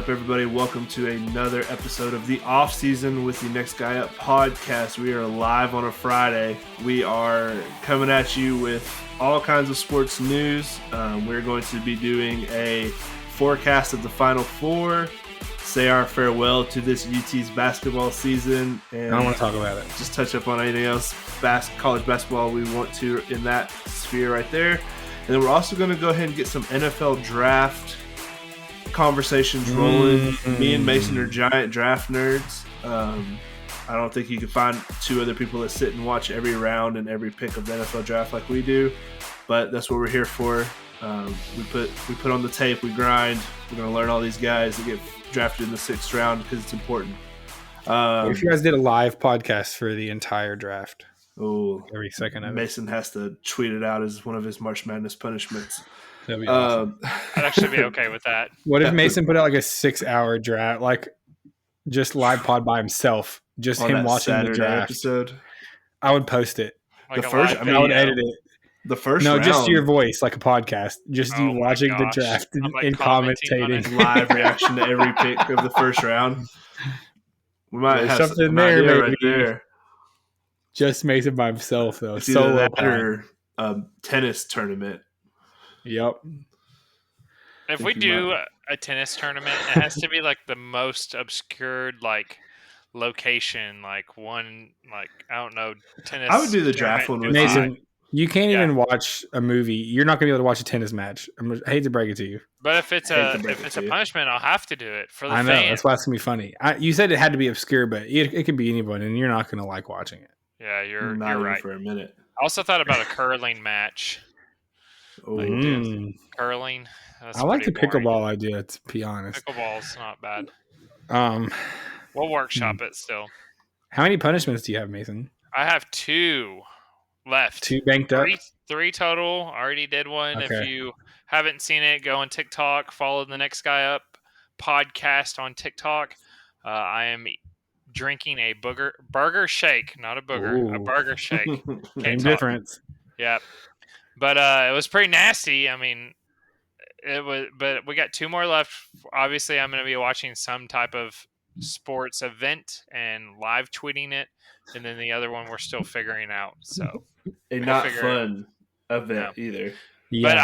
up, everybody? Welcome to another episode of the Offseason with the Next Guy Up podcast. We are live on a Friday. We are coming at you with all kinds of sports news. We're going to be doing a forecast of the Final Four, say our farewell to this UT's basketball season, and I don't want to talk about it. Just touch up on anything else college basketball we want to in that sphere right there. And then we're also going to go ahead and get some NFL draft conversations rolling. Me and Mason are giant draft nerds. I don't think you can find two other people that sit and watch every round and every pick of the NFL draft like we do, but that's what we're here for. We put on the tape, we grind. We're going to learn all these guys that get drafted in the 6th round because it's important. If you guys did a live podcast for the entire draft, every second of it, Mason has to tweet it out as one of his March Madness punishments. That'd be awesome. I'd actually be okay with that. What if Mason put out like a 6-hour draft, like just live pod by himself, just him watching Saturday the draft episode? I would post it. Like I would edit it. The first no, round, just your voice, like a podcast. Just you watching the draft and commentating. Live reaction to every pick of the first round. We might have something there, maybe. Right there. Just Mason by himself, though. It's either that or tennis tournament. Yep. If we do a tennis tournament, it has to be like the most obscured, like location, like one, like I don't know, tennis. I would do the draft one with Mason. You can't even watch a movie. You're not going to be able to watch a tennis match. I hate to break it to you. But if it's a punishment, I'll have to do it for the fans. I know. That's why it's going to be funny. You said it had to be obscure, but it could be anyone, and you're not going to like watching it. Yeah, you're not right. For a minute. I also thought about a curling match. Curling. I like the pickleball idea, to be honest. Pickleball's not bad. We'll workshop it still. How many punishments do you have, Mason? I have 2 left. 2 banked up? 3 total. Already did one. Okay. If you haven't seen it, go on TikTok. Follow the Next Guy Up podcast on TikTok. I am drinking a burger shake, not a booger, a burger shake. Same difference. Yeah. But it was pretty nasty. I mean, it was. But we got 2 more left. Obviously, I'm going to be watching some type of sports event and live tweeting it, and then the other one we're still figuring out. So, not fun event either. Yeah. But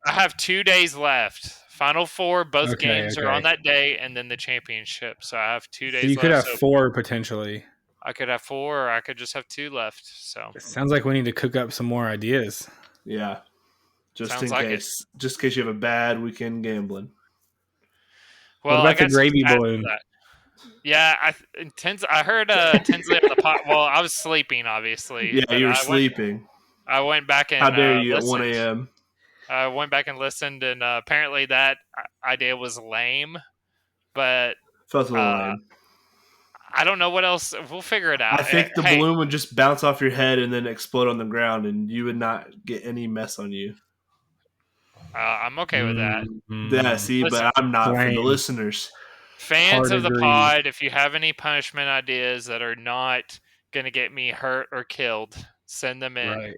I have 2 days left. Final Four, both games are on that day, and then the championship. So I have 2 days. So you could have 4 potentially. I could have 4, or I could just have 2 left. So it sounds like we need to cook up some more ideas. Yeah, just in case you have a bad weekend gambling. Well, what about the gravy balloon? Yeah, I heard Tinsley on the pot. Well, I was sleeping, obviously. Yeah, you were sleeping. I went back and how dare you listened. At 1 a.m. I went back and listened, and apparently that idea was lame. But felt a little lame. I don't know what else. We'll figure it out. I think the balloon would just bounce off your head and then explode on the ground, and you would not get any mess on you. I'm okay with that. Yeah, see, but I'm not for the listeners. Fans of the pod, if you have any punishment ideas that are not going to get me hurt or killed, send them in.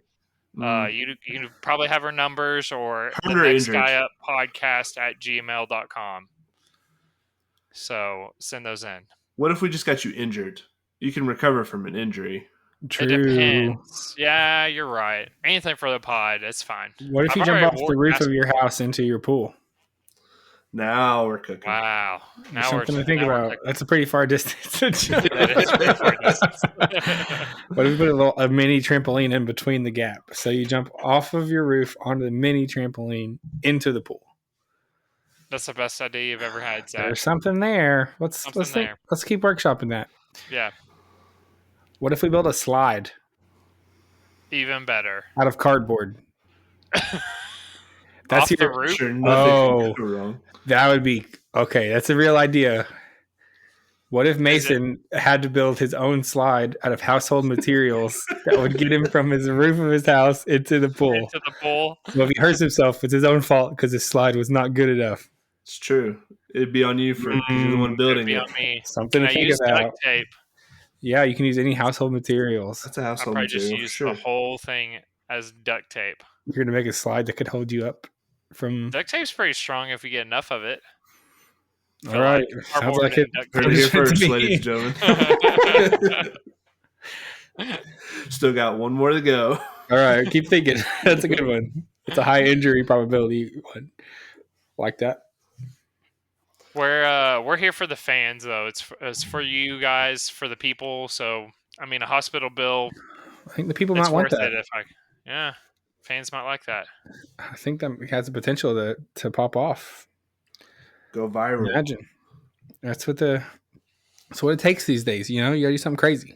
Right. You probably have our numbers or the Next Guy Up podcast at gmail.com. So send those in. What if we just got you injured? You can recover from an injury. True. It depends. Yeah, you're right. Anything for the pod, it's fine. What if you jump off the roof of your house into your pool? Now we're cooking. Wow. Now something to think about. That's a pretty far distance. That is pretty far distance. What if we put a mini trampoline in between the gap? So you jump off of your roof onto the mini trampoline into the pool. That's the best idea you've ever had, Zach. There's something there. Let's keep workshopping that. Yeah. What if we build a slide? Even better. Out of cardboard. That's off the roof? Sure, that would be okay. That's a real idea. What if Mason had to build his own slide out of household materials that would get him from his roof of his house into the pool? Into the pool. Well, if he hurts himself, it's his own fault because his slide was not good enough. It's true. It'd be on you for you're the one building it. On me. Something to think about. Duct tape? Yeah, you can use any household materials. That's a household I'll material. probably just use the whole thing as duct tape. You're going to make a slide that could hold you up from... Duct tape's pretty strong if you get enough of it. All right. Sounds like it. Heard it here first, to ladies and gentlemen. Still got one more to go. All right. Keep thinking. That's a good one. It's a high injury probability one. Like that. We're here for the fans, though. It's for you guys, for the people. So, I mean, a hospital bill, I think the people it's might want worth that. Yeah, fans might like that. I think that has the potential to pop off. Go viral. Imagine. That's what it takes these days. You know, you gotta do something crazy.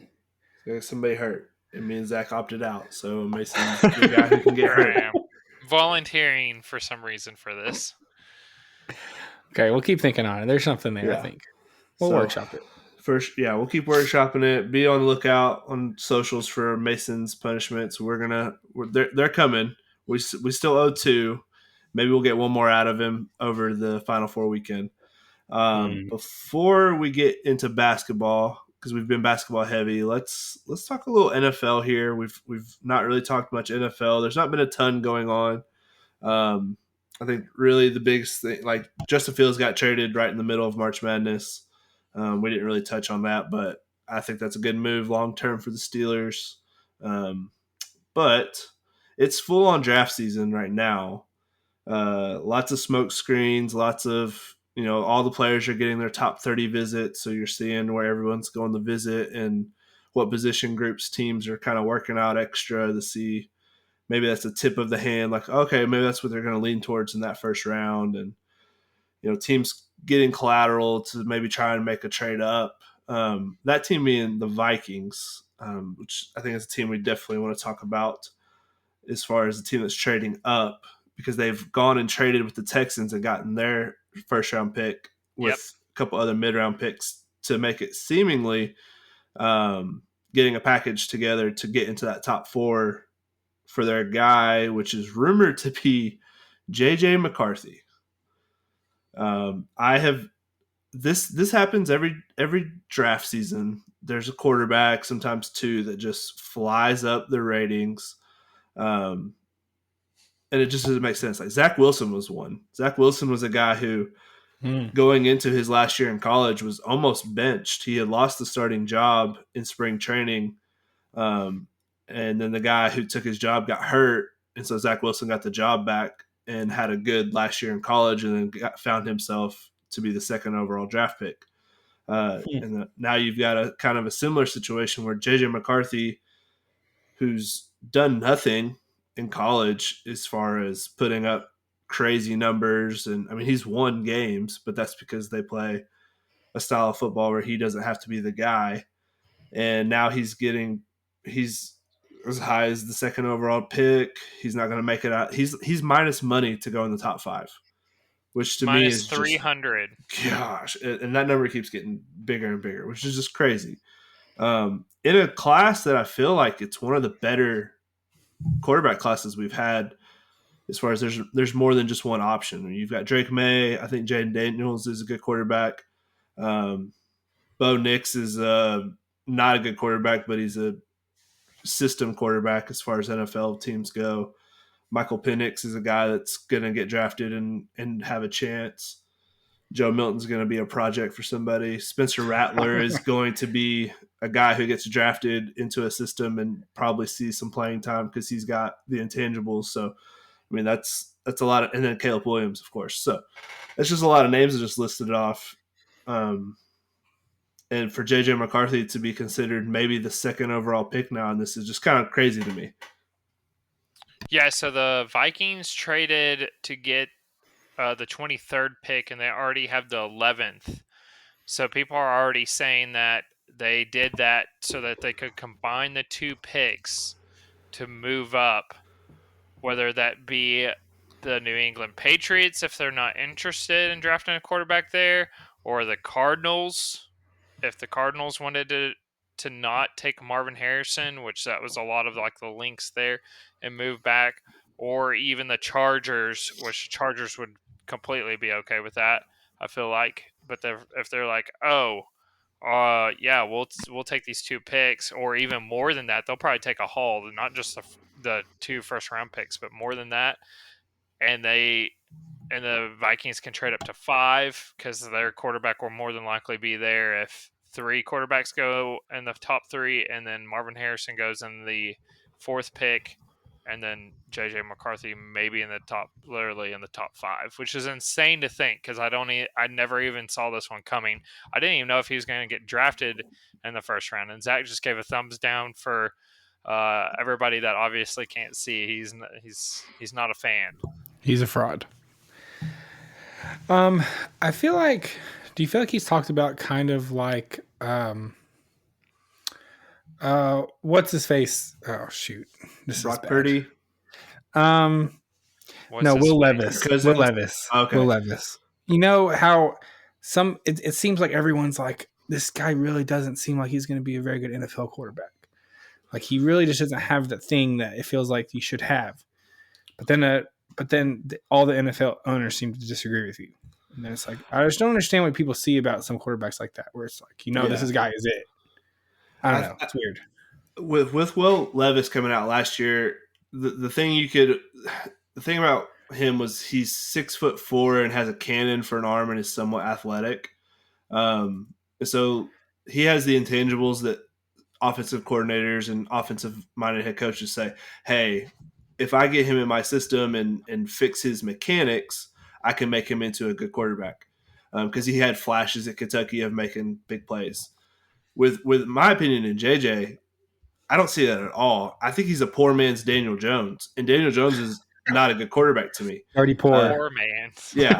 Somebody hurt. It means Zach opted out, so Mason's the guy who can get hurt. I am volunteering for some reason for this. Okay, we'll keep thinking on it. There's something there, I think. We'll workshop it. First, we'll keep workshopping it. Be on the lookout on socials for Mason's punishments. They're coming. We still owe 2. Maybe we'll get one more out of him over the Final Four weekend. Before we get into basketball, because we've been basketball heavy, let's talk a little NFL here. We've not really talked much NFL. There's not been a ton going on. I think really the biggest thing, like Justin Fields got traded right in the middle of March Madness. We didn't really touch on that, but I think that's a good move long term for the Steelers. But it's full on draft season right now. Lots of smoke screens, lots of, all the players are getting their top 30 visits. So you're seeing where everyone's going to visit and what position groups teams are kind of working out extra to see. Maybe that's a tip of the hand. Like, okay, maybe that's what they're going to lean towards in that first round. And, teams getting collateral to maybe try and make a trade up. That team being the Vikings, which I think is a team we definitely want to talk about as far as the team that's trading up, because they've gone and traded with the Texans and gotten their first round pick with a couple other mid round picks to make it seemingly getting a package together to get into that top 4 for their guy, which is rumored to be JJ McCarthy. This happens every draft season. There's a quarterback, sometimes 2, that just flies up the ratings. And it just doesn't make sense. Like Zach Wilson was one. Zach Wilson was a guy who, going into his last year in college, was almost benched. He had lost the starting job in spring training. And then the guy who took his job got hurt. And so Zach Wilson got the job back and had a good last year in college, and then found himself to be the 2nd overall draft pick. And now you've got a kind of a similar situation where JJ McCarthy, who's done nothing in college as far as putting up crazy numbers. And I mean, he's won games, but that's because they play a style of football where he doesn't have to be the guy. And now he's as high as the 2nd overall pick. He's not going to make it out. He's minus money to go in the top 5, which to me is 300. Gosh. And that number keeps getting bigger and bigger, which is just crazy. In a class that I feel like it's one of the better quarterback classes we've had, as far as there's more than just one option. You've got Drake May. I think Jaden Daniels is a good quarterback. Bo Nix is not a good quarterback, but he's a system quarterback as far as NFL teams go. Michael Penix is a guy that's going to get drafted and have a chance. Joe Milton's going to be a project for somebody. Spencer Rattler is going to be a guy who gets drafted into a system and probably sees some playing time because he's got the intangibles. So, I mean, that's a lot of, and then Caleb Williams, of course. So that's just a lot of names that just listed off. And for JJ McCarthy to be considered maybe the 2nd overall pick now, and this is just kind of crazy to me. Yeah, so the Vikings traded to get the 23rd pick, and they already have the 11th. So people are already saying that they did that so that they could combine the 2 picks to move up, whether that be the New England Patriots if they're not interested in drafting a quarterback there, or the Cardinals if the Cardinals wanted to not take Marvin Harrison, which that was a lot of like the links there, and move back, or even the Chargers, which the Chargers would completely be okay with that, I feel like. But if they're like, we'll take these 2 picks, or even more than that, they'll probably take a haul, not just the 2 first round picks, but more than that. And they and the Vikings can trade up to 5 because their quarterback will more than likely be there if 3 quarterbacks go in the top 3, and then Marvin Harrison goes in the 4th pick, and then JJ McCarthy maybe literally in the top 5, which is insane to think because I never even saw this one coming. I didn't even know if he was going to get drafted in the first round, and Zach just gave a thumbs down for everybody that obviously can't see. He's not a fan. He's a fraud. I feel like. Do you feel like he's talked about kind of like what's his face? Oh shoot, this Brock is bad. Purdy. No, Will Levis. Will Levis. Okay. Will Levis. You know how it seems like everyone's like, this guy really doesn't seem like he's going to be a very good NFL quarterback. Like he really just doesn't have the thing that it feels like he should have. But then all the NFL owners seem to disagree with you. And then it's like, I just don't understand what people see about some quarterbacks like that, where it's like, this guy is it. I don't know. It's weird. With Will Levis coming out last year, the thing about him was he's 6'4" and has a cannon for an arm and is somewhat athletic. So he has the intangibles that offensive coordinators and offensive minded head coaches say, hey, if I get him in my system and fix his mechanics, I can make him into a good quarterback. Because he had flashes at Kentucky of making big plays. With my opinion in JJ, I don't see that at all. I think he's a poor man's Daniel Jones, and Daniel Jones is not a good quarterback to me. Already poor. Poor man. Yeah,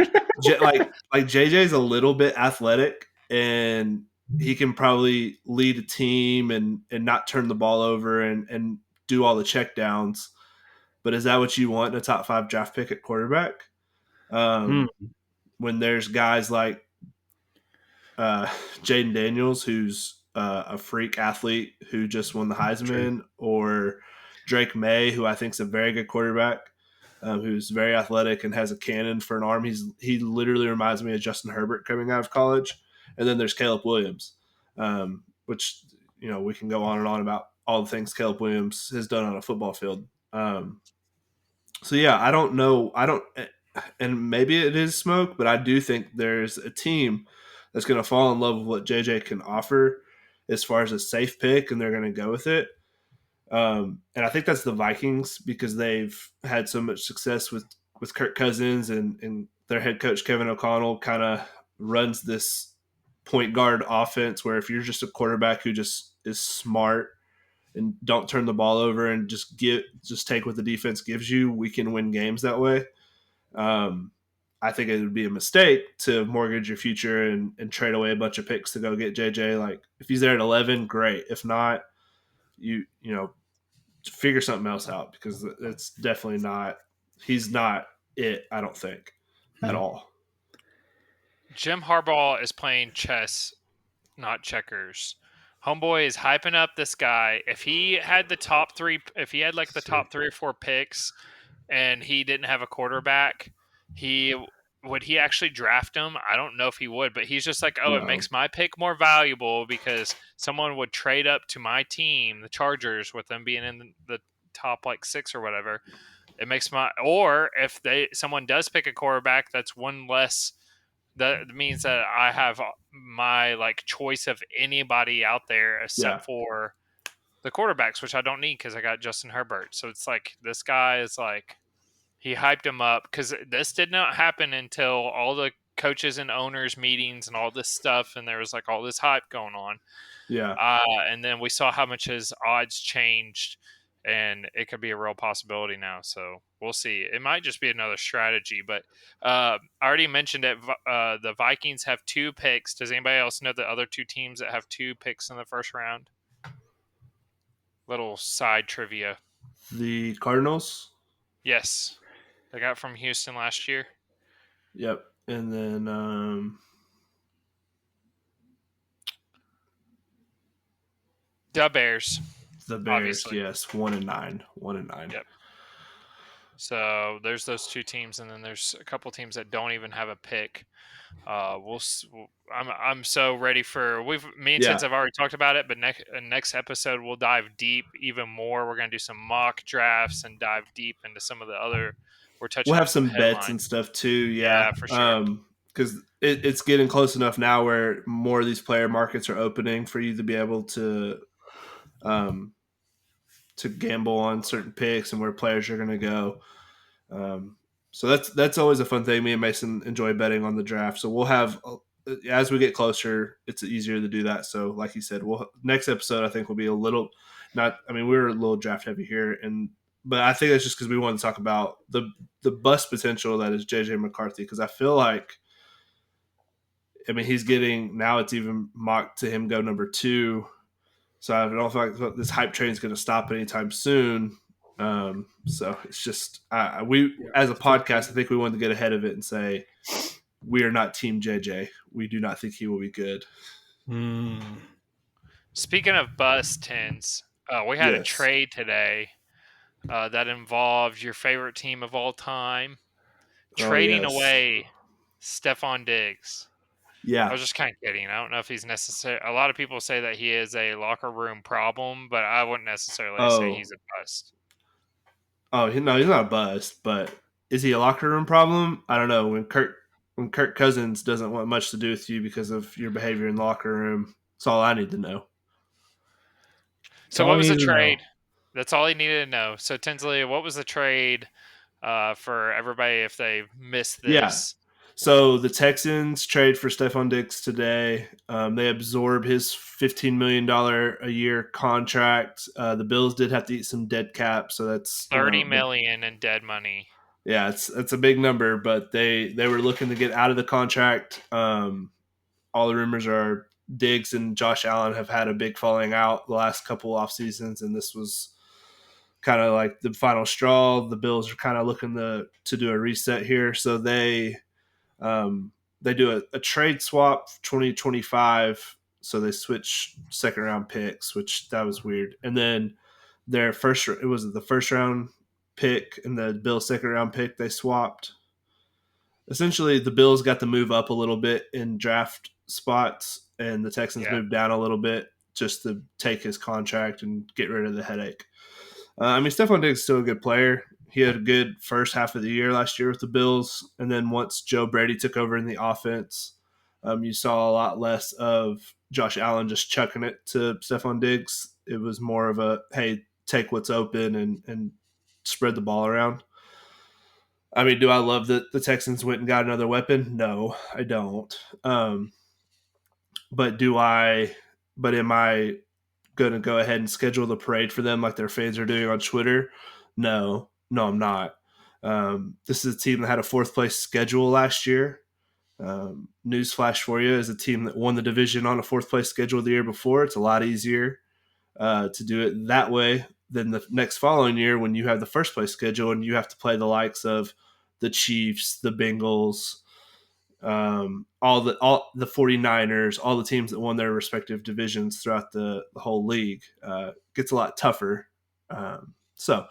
like JJ's a little bit athletic, and he can probably lead a team and not turn the ball over and do all the checkdowns. But is that what you want in a top 5 draft pick at quarterback? When there's guys like Jaden Daniels, who's a freak athlete who just won the Heisman, or Drake May, who I think is a very good quarterback, who's very athletic and has a cannon for an arm. He literally reminds me of Justin Herbert coming out of college. And then there's Caleb Williams, which we can go on and on about all the things Caleb Williams has done on a football field. So yeah, I don't know. And maybe it is smoke, but I do think there's a team that's going to fall in love with what JJ can offer as far as a safe pick, and they're going to go with it. And I think that's the Vikings because they've had so much success with Kirk Cousins, and their head coach, Kevin O'Connell, kind of runs this point guard offense where if you're just a quarterback who just is smart and don't turn the ball over and just take what the defense gives you, we can win games that way. I think it would be a mistake to mortgage your future and trade away a bunch of picks to go get JJ. Like if he's there at 11, great. If not, you figure something else out because it's definitely not. He's not it. I don't think at all. Jim Harbaugh is playing chess, not checkers. Homeboy is hyping up this guy. If he had the top 3, if he had like the top 3 or 4 picks, and he didn't have a quarterback, would he actually draft him? I don't know if he would, but he's just like, No. It makes my pick more valuable because someone would trade up to my team, the Chargers, with them being in the top like 6 or whatever. It makes or if someone does pick a quarterback, that's one less. That means that I have my like choice of anybody out there except for the quarterbacks, which I don't need because I got Justin Herbert. So it's like this guy is like, he hyped him up because this did not happen until all the coaches and owners meetings and all this stuff, and there was like all this hype going on. Yeah. And then we saw how much his odds changed, and it could be a real possibility now. So we'll see. It might just be another strategy, but I already mentioned it. The Vikings have 2 picks. Does anybody else know the other 2 teams that have 2 picks in the first round? Little side trivia. The Cardinals? Yes. They got from Houston last year. Yep. And then the Bears. The Bears, obviously. Yes. 1-9. 1-9. Yep. So there's those 2 teams, and then there's a couple teams that don't even have a pick. I'm so ready for me and Tins have already talked about it, but next episode we'll dive deep even more. We're gonna do some mock drafts and dive deep into some of the other. we're touching We'll on have some some bets headlines. and stuff too. Yeah, for sure. Because it's getting close enough now where more of these player markets are opening for you to be able um, to gamble on certain picks and where players are going to go. So that's always a fun thing. Me and Mason enjoy betting on the draft. So we'll have, as we get closer, it's easier to do that. So like you said, next episode I think will be a little not. I mean, we're a little draft heavy here, but I think that's just because we want to talk about the bust potential that is JJ McCarthy. Because I feel like, I mean, he's getting now. It's even mocked to him go number 2. So I don't feel like this hype train is going to stop anytime soon. So it's just we as a podcast, I think we wanted to get ahead of it and say we are not Team JJ. We do not think he will be good. Speaking of bust tins, we had a Yes. trade today that involved your favorite team of all time Oh trading yes. away Stefon Diggs. I Yeah. was just kind of kidding. I don't know if he's necessary. A lot of people say that he is a locker room problem, but I wouldn't necessarily say Oh. he's a bust. Oh no, he's not a bust, but is he a locker room problem? I don't know. When Kirk Cousins doesn't want much to do with you because of your behavior in the locker room, that's all I need to know. So what was the trade? That's all he needed to know. So Tinsley, what was the trade for everybody if they missed Yeah. this? So the Texans trade for Stefon Diggs today. They absorb his $15 million a year contract. The Bills did have to eat some dead cap, so that's 30 million in dead money. yeah, it's a big number, but they were looking to get out of the contract. All the rumors are Diggs and Josh Allen have had a big falling out the last couple off seasons, and this was kind of like the final straw. The Bills are kind of looking to do a reset here, so they do a trade swap 2025, so they switch second round picks, which that was weird. And then it was the first round pick and the Bills second round pick they swapped. Essentially, the Bills got to move up a little bit in draft spots, and the Texans moved down a little bit just to take his contract and get rid of the headache. I mean, Stefon Diggs is still a good player. He had a good first half of the year last year with the Bills. And then once Joe Brady took over in the offense, you saw a lot less of Josh Allen just chucking it to Stefon Diggs. It was more of a, hey, take what's open and spread the ball around. I mean, do I love that the Texans went and got another weapon? No, I don't. But am I going to go ahead and schedule the parade for them like their fans are doing on Twitter? No, I'm not. This is a team that had a 4th place schedule last year. Newsflash for you, as a team that won the division on a 4th place schedule the year before, it's a lot easier to do it that way than the next following year when you have the 1st place schedule and you have to play the likes of the Chiefs, the Bengals, all the 49ers, all the teams that won their respective divisions throughout the whole league. Gets a lot tougher. So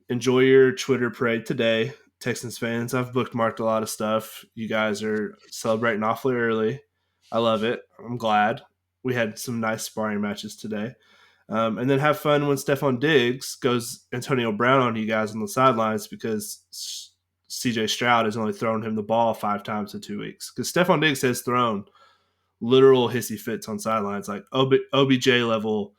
enjoy your Twitter parade today, Texans fans. I've bookmarked a lot of stuff. You guys are celebrating awfully early. I love it. I'm glad. We had some nice sparring matches today. And then have fun when Stefon Diggs goes Antonio Brown on you guys on the sidelines because CJ Stroud has only thrown him the ball 5 times in 2 weeks. Because Stefon Diggs has thrown literal hissy fits on sidelines, like OBJ level,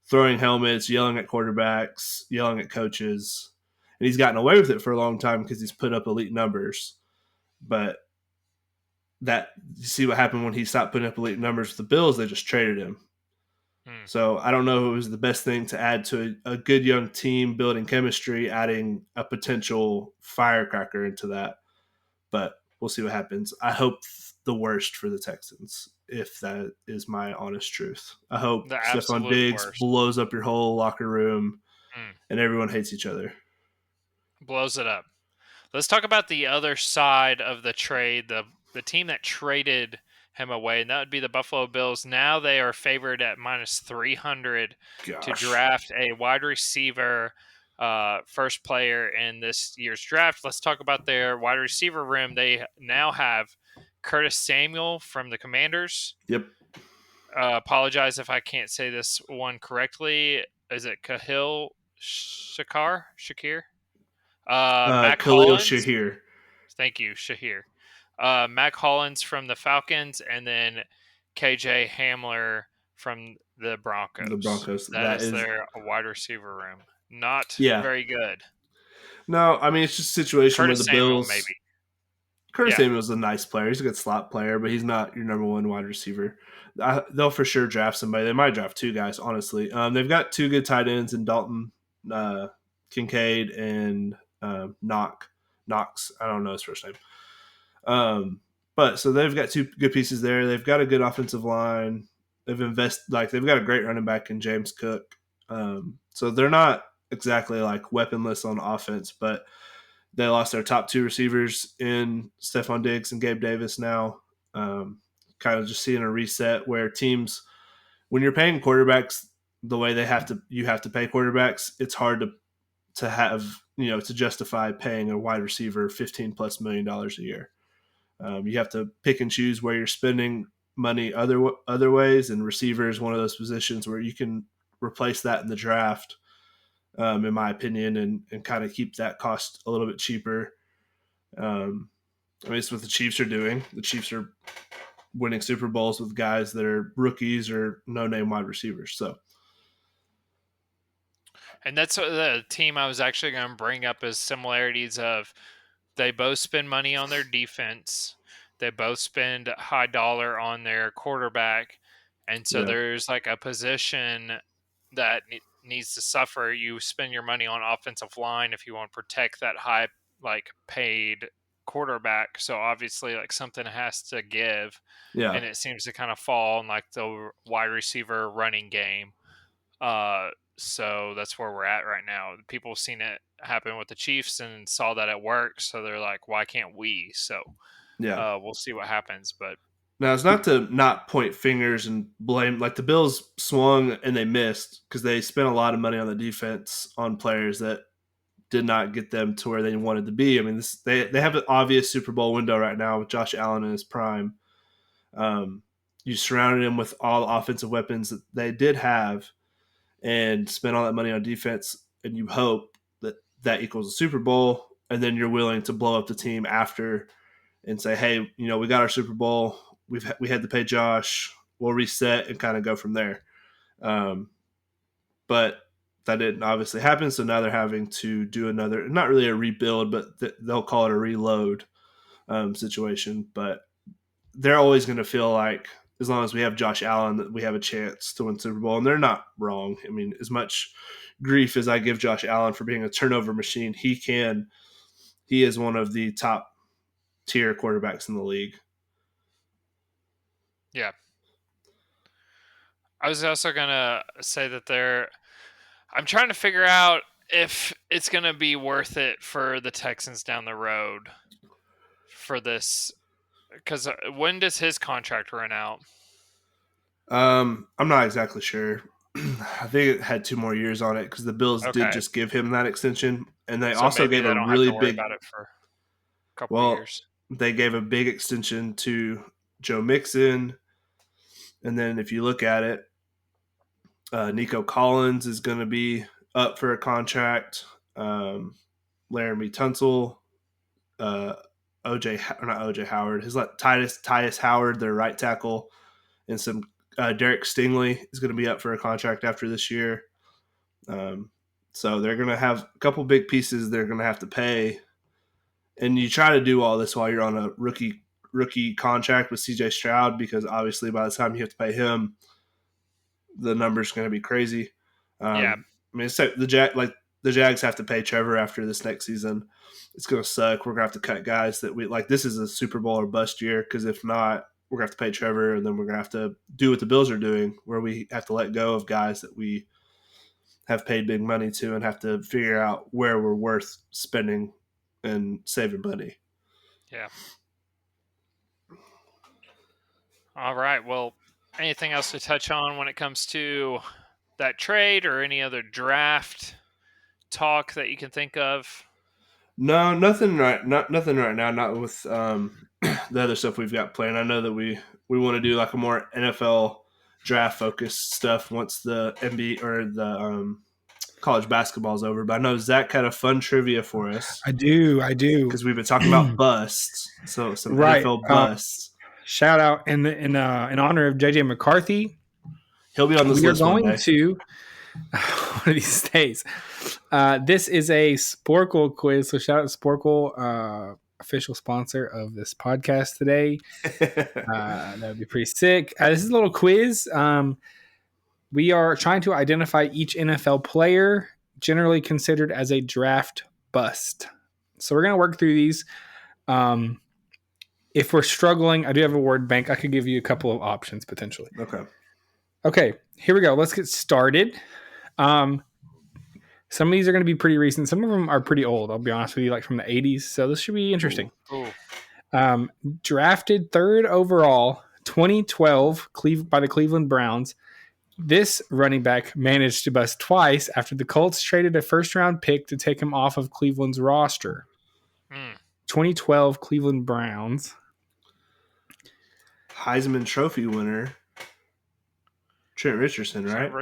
throwing helmets, yelling at quarterbacks, yelling at coaches. And he's gotten away with it for a long time because he's put up elite numbers. But you see what happened when he stopped putting up elite numbers with the Bills? They just traded him. So I don't know if it was the best thing to add to a good young team building chemistry, adding a potential firecracker into that. But we'll see what happens. I hope the worst for the Texans, if that is my honest truth. I hope The Stefon absolute Diggs worst. blows up your whole locker room and everyone hates each other. Blows it up. Let's talk about the other side of the trade, the team that traded him away, and that would be the Buffalo Bills. Now they are favored at minus 300 to draft a wide receiver, first player in this year's draft. Let's talk about their wide receiver room. They now have Curtis Samuel from the Commanders. Yep. Apologize if I can't say this one correctly. Is it Kahil Shakir? Mac Khalil Hollins. Shahir. Thank you, Shahir. Mac Hollins from the Falcons, and then KJ Hamler from the Broncos. The Broncos. That That is is, their wide receiver room. Not yeah. very good. No, I mean, it's just a situation where Curtis the Samuel, Bills. maybe. Curtis Yeah. Samuel's a nice player. He's a good slot player, but he's not your number one wide receiver. They'll for sure draft somebody. They might draft two guys, honestly. They've got two good tight ends in Dalton Kincaid and Knox. I don't know his first name. But so they've got two good pieces there. They've got a good offensive line. They've got a great running back in James Cook. So they're not exactly like weaponless on offense, but they lost their top two receivers in Stefon Diggs and Gabe Davis now. Kind of just seeing a reset where teams, when you're paying quarterbacks the way you have to pay quarterbacks, it's hard to have, to justify paying a wide receiver $15+ million a year. You have to pick and choose where you're spending money other ways, and receiver is one of those positions where you can replace that in the draft, in my opinion, and kind of keep that cost a little bit cheaper. I mean, it's what the Chiefs are doing. The Chiefs are winning Super Bowls with guys that are rookies or no-name wide receivers. So, And that's the team I was actually going to bring up as similarities of they both spend money on their defense. They both spend high dollar on their quarterback. And so yeah, there's like a position that needs to suffer. You spend your money on offensive line if you want to protect that high, like paid quarterback. So obviously like something has to give. yeah, And it seems to kind of fall in like the wide receiver running game. So that's where we're at right now. People have seen it happen with the Chiefs and saw that it worked, so they're like, "Why can't we?" So yeah. we'll see what happens. But Now, it's not to not point fingers and blame. Like the Bills swung and they missed because they spent a lot of money on the defense on players that did not get them to where they wanted to be. I mean, they have an obvious Super Bowl window right now with Josh Allen in his prime. You surrounded him with all the offensive weapons that they did have and spend all that money on defense, and you hope that that equals a Super Bowl, and then you're willing to blow up the team after and say, hey, we got our Super Bowl. We had to pay Josh. We'll reset and kind of go from there. But that didn't obviously happen, so now they're having to do another, not really a rebuild, but they'll call it a reload situation. But they're always going to feel like, as long as we have Josh Allen, that we have a chance to win Super Bowl. And they're not wrong. I mean, as much grief as I give Josh Allen for being a turnover machine, he is one of the top tier quarterbacks in the league. yeah, I was also gonna say that I'm trying to figure out if it's gonna be worth it for the Texans down the road for this, because when does his contract run out? I'm not exactly sure. I think it had 2 more years on it because the Bills did Okay, just give him that extension, and they so also maybe gave they a don't have really to worry big. about it for a couple of Well, years. they gave a big extension to Joe Mixon, and then if you look at it, Nico Collins is going to be up for a contract. Laramie Tunsil, uh, not OJ Howard, his like Tyus Howard, their right tackle, and some Derek Stingley is going to be up for a contract after this year. So they're going to have a couple big pieces they're going to have to pay, and you try to do all this while you're on a rookie contract with CJ Stroud, because obviously by the time you have to pay him, the number's going to be crazy. Yeah, I mean, it's like the Jags have to pay Trevor after this next season. It's going to suck. We're going to have to cut guys that we like. This is a Super Bowl or bust year, because if not, we're going to have to pay Trevor, and then we're going to have to do what the Bills are doing, where we have to let go of guys that we have paid big money to and have to figure out where we're worth spending and saving money. yeah. All right. Well, anything else to touch on when it comes to that trade or any other draft talk that you can think of? No, nothing right now. Not with the other stuff we've got planned. I know that we want to do like a more NFL draft focused stuff once the NBA or the college basketball's over, but I know Zach had a fun trivia for us. I do. Because we've been talking about busts. So some Right. NFL busts. Shout out in honor of JJ McCarthy. He'll be on this list one day. We are going to one of these days. This is a Sporkle quiz. So shout out to Sporkle, official sponsor of this podcast today. That would be pretty sick. This is a little quiz. We are trying to identify each NFL player generally considered as a draft bust. So we're going to work through these. If we're struggling, I do have a word bank. I could give you a couple of options potentially. Okay, here we go. Let's get started. Some of these are going to be pretty recent. Some of them are pretty old, I'll be honest with you, like from the 80s. So this should be interesting. Ooh. Drafted 3rd overall, 2012 by the Cleveland Browns. This running back managed to bust twice after the Colts traded a first-round pick to take him off of Cleveland's roster. 2012 Cleveland Browns. Heisman Trophy winner. Trent Richardson, right?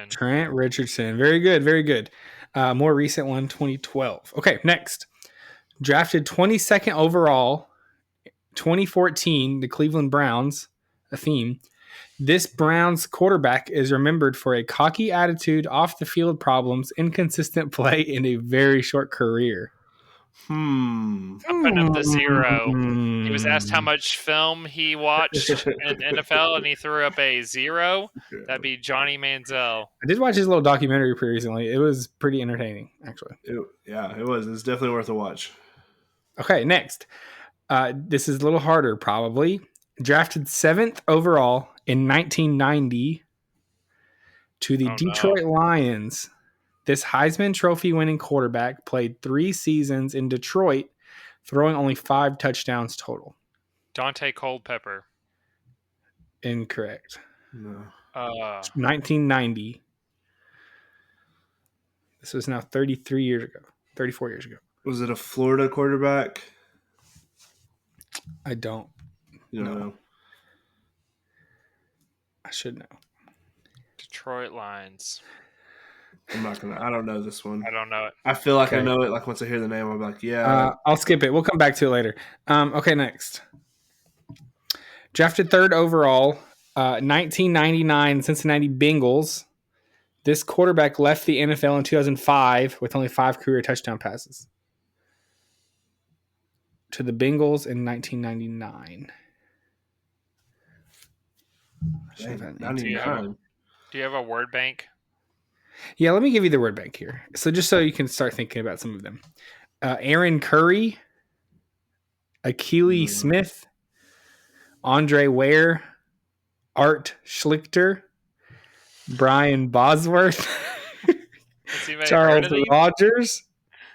Trent Richardson. Very good, very good. More recent one, 2012. Okay, next. Drafted 22nd overall, 2014, the Cleveland Browns, a theme. This Browns quarterback is remembered for a cocky attitude, off-the-field problems, inconsistent play, and a very short career. I'm putting up the 0. He was asked how much film he watched in NFL, and he threw up a 0. That'd be Johnny Manziel. I did watch his little documentary pretty recently. It was pretty entertaining, actually. It was. It's definitely worth a watch. Okay, next. This is a little harder, probably. Drafted 7th overall in 1990 to the Detroit Lions. This Heisman Trophy winning quarterback played 3 seasons in Detroit, throwing only 5 touchdowns total. Dante Culpepper. Incorrect. No. 1990. This was now 34 years ago. Was it a Florida quarterback? I don't know. I should know. Detroit Lions. I don't know this one. I don't know it. I feel like I know it. Like once I hear the name, I'll be like, yeah. I'll skip it. We'll come back to it later. Okay, next. Drafted 3rd overall, 1999 Cincinnati Bengals. This quarterback left the NFL in 2005 with only 5 career touchdown passes. To the Bengals in 1999. Do you have a word bank? Yeah, let me give you the word bank here. So just so you can start thinking about some of them. Aaron Curry, Akili Smith, Andre Ware, Art Schlichter, Brian Bosworth, Charles Rogers,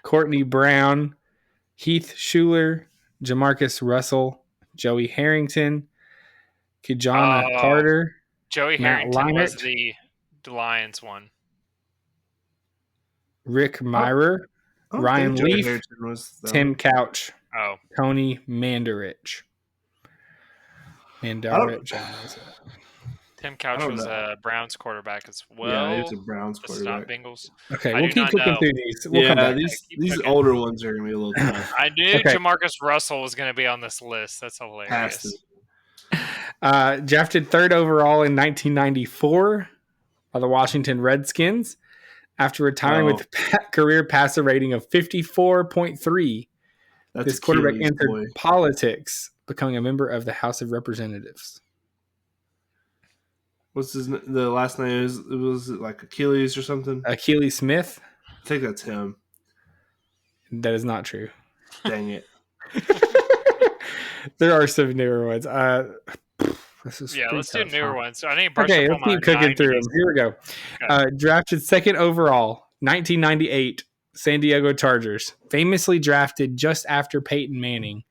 Courtney Brown, Heath Schuler, Jamarcus Russell, Joey Harrington, Kijana Carter, Joey Harrington was the Lions one. Rick Myrer, Ryan Leaf, Tim Couch, Tony Mandarich. Tim Couch was a Browns quarterback as well. Yeah, he was a Browns quarterback. Not Bengals. Okay, we'll keep looking through these. These older ones are going to be a little tough. I knew Jamarcus Russell was going to be on this list. That's hilarious. Drafted 3rd overall in 1994 by the Washington Redskins. After retiring with a career passer rating of 54.3, this quarterback entered politics, becoming a member of the House of Representatives. What's the last name? Was it like Achilles or something? Achilles Smith. I think that's him. That is not true. Dang it. There are some newer ones. Let's do newer ones. I need let's keep cooking through them. Here we go. Okay. Drafted 2nd overall, 1998, San Diego Chargers. Famously drafted just after Peyton Manning,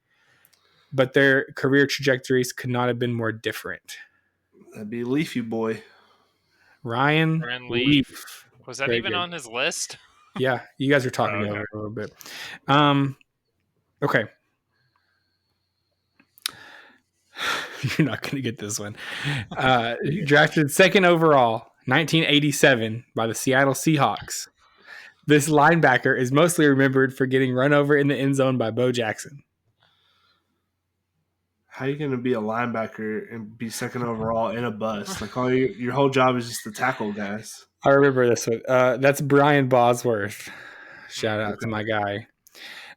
but their career trajectories could not have been more different. That'd be Leafy boy. Ryan Leaf. Was that even on his list? Yeah, you guys are talking over a little bit. Okay. You're not going to get this one. Drafted 2nd overall, 1987, by the Seattle Seahawks. This linebacker is mostly remembered for getting run over in the end zone by Bo Jackson. How are you going to be a linebacker and be second overall in a bus? Like all your whole job is just to tackle guys. I remember this one. That's Brian Bosworth. Shout out to my guy.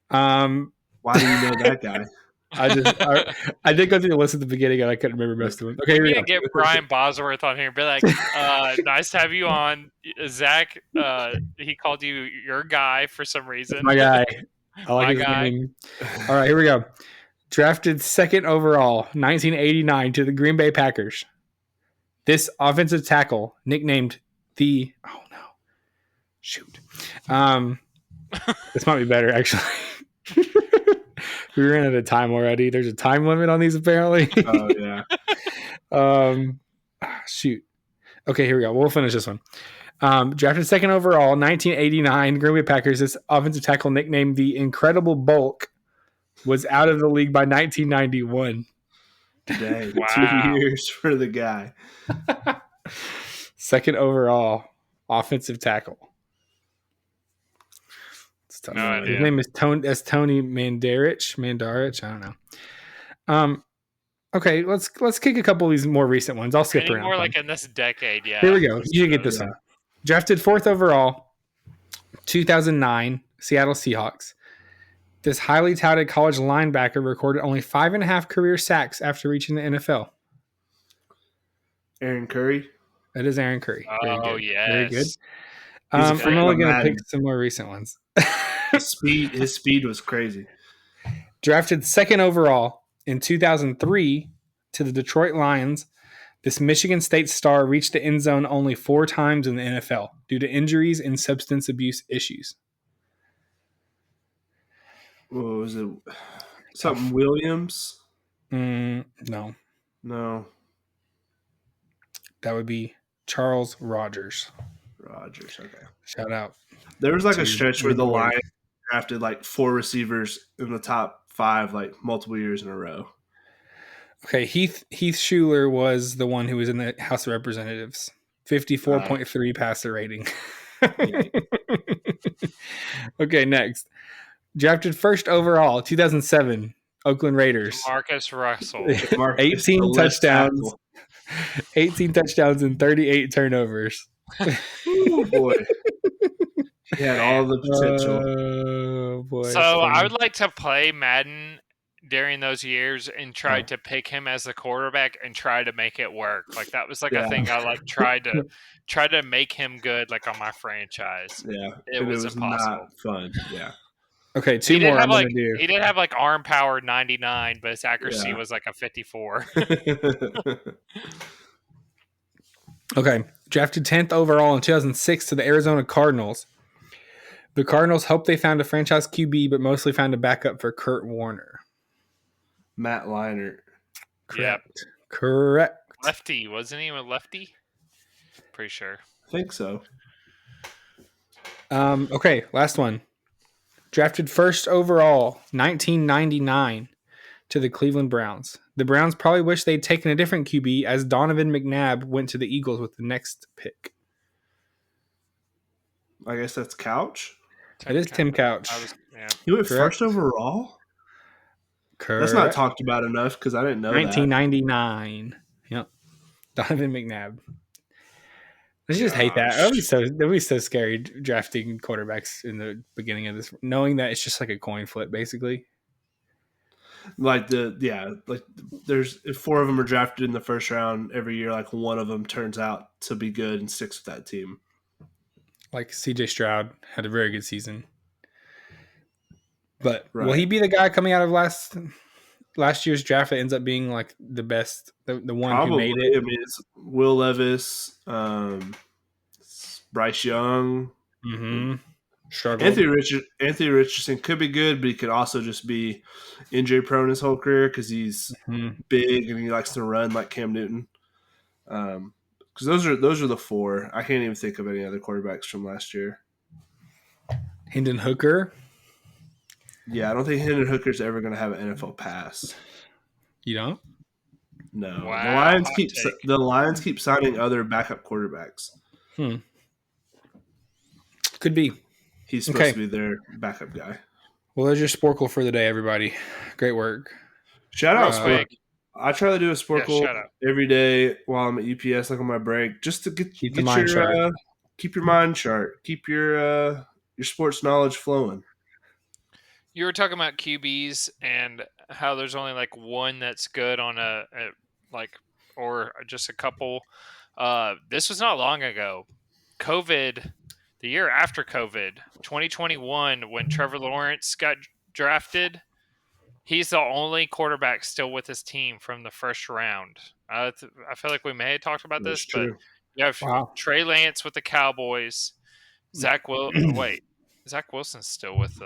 Why do you know that guy? I did go through the list at the beginning and I couldn't remember most of them. Okay, We here need to get Brian Bosworth on here and be like, nice to have you on. Zach, he called you your guy for some reason. My guy. I like My his guy. name. All right, here we go. Drafted second overall, 1989 to the Green Bay Packers. This offensive tackle, nicknamed the... Oh, no. Shoot. This might be better, actually. We ran out of time already. There's a time limit on these, apparently. Oh, yeah. Shoot. Okay, here we go. We'll finish this one. Drafted second overall, 1989, Green Bay Packers. This offensive tackle, nicknamed the Incredible Bulk, was out of the league by 1991. Dang, Wow. 2 years for the guy. Second overall, offensive tackle. No idea. His name is Tony Mandarich. I don't know. Okay, let's kick a couple of these more recent ones. I'll skip Any around. more like in this decade, yeah. Here we go. You can get this Yeah. one. Drafted fourth overall, 2009, Seattle Seahawks. This highly touted college linebacker recorded only 5.5 career sacks after reaching the NFL. Aaron Curry. That is Aaron Curry. Very Oh, good. yes. Very good. He's a I'm only going to Madden. pick some more recent ones. His speed was crazy. Drafted second overall in 2003 to the Detroit Lions, this Michigan State star reached the end zone only 4 times in the NFL due to injuries and substance abuse issues. What was it? Something Williams? No, No. that would be Charles Rogers. Rogers. Okay. Shout out. There was like to a stretch where your the boy. Lions drafted like 4 receivers in the top 5 like multiple years in a row. Okay, Heath Schuler was the one who was in the House of Representatives. 54.3 passer rating. Okay, next. Drafted first overall, 2007, Oakland Raiders. Marcus Russell. 18 touchdowns. 18 touchdowns and 38 turnovers. Oh boy. He had all the potential. Oh boy. So I would like to play Madden during those years and try to pick him as the quarterback and try to make it work. Like that was like a thing I like tried to make him good like on my franchise. Yeah. It was impossible. Not fun. Yeah. Okay, two more I'm going to do. He did have like arm power 99, but his accuracy was like a 54. Okay, drafted 10th overall in 2006 to the Arizona Cardinals. The Cardinals hoped they found a franchise QB, but mostly found a backup for Kurt Warner. Matt Leinart. Correct. Correct. Lefty, wasn't he a lefty? Pretty sure. I think so. Okay, last one. Drafted first overall, 1999, to the Cleveland Browns. The Browns probably wish they'd taken a different QB as Donovan McNabb went to the Eagles with the next pick. I guess that's Couch. It is Tim Couch. He went Correct. first overall? Correct. That's not talked about enough because I didn't know 1999. Yep. Donovan McNabb. I just hate that. That'd be so scary drafting quarterbacks in the beginning of this, knowing that it's just like a coin flip, basically. Like there's if 4 of them are drafted in the first round every year, like one of them turns out to be good and sticks with that team. Like CJ Stroud had a very good season. But Right. will he be the guy coming out of last year's draft that ends up being like the best, the one Probably. who made it? I mean, it's Will Levis, Bryce Young. Mm-hmm. Struggled. Anthony Richardson could be good, but he could also just be injury prone his whole career because he's big and he likes to run like Cam Newton. Because those are the 4. I can't even think of any other quarterbacks from last year. Hendon Hooker. Yeah, I don't think Hendon Hooker's ever going to have an NFL pass. You don't? No. Wow, The Lions keep signing other backup quarterbacks. Could be. he's supposed Okay. to be their backup guy. Well, there's your Sporkle for the day, everybody. Great work. Shout Real out Sporkle. quick. I try to do a Sporkle shout out. every day while I'm at UPS, like on my break, just to Keep the get mind your sharp. keep your mind sharp, keep your sports knowledge flowing. You were talking about QBs and how there's only like one that's good on a like or just a couple. This was not long ago. COVID, the year after COVID, 2021, when Trevor Lawrence got drafted, he's the only quarterback still with his team from the first round. I feel like we may have talked about That's this, but true. you have Wow. Trey Lance with the Cowboys. Zach Wilson's still with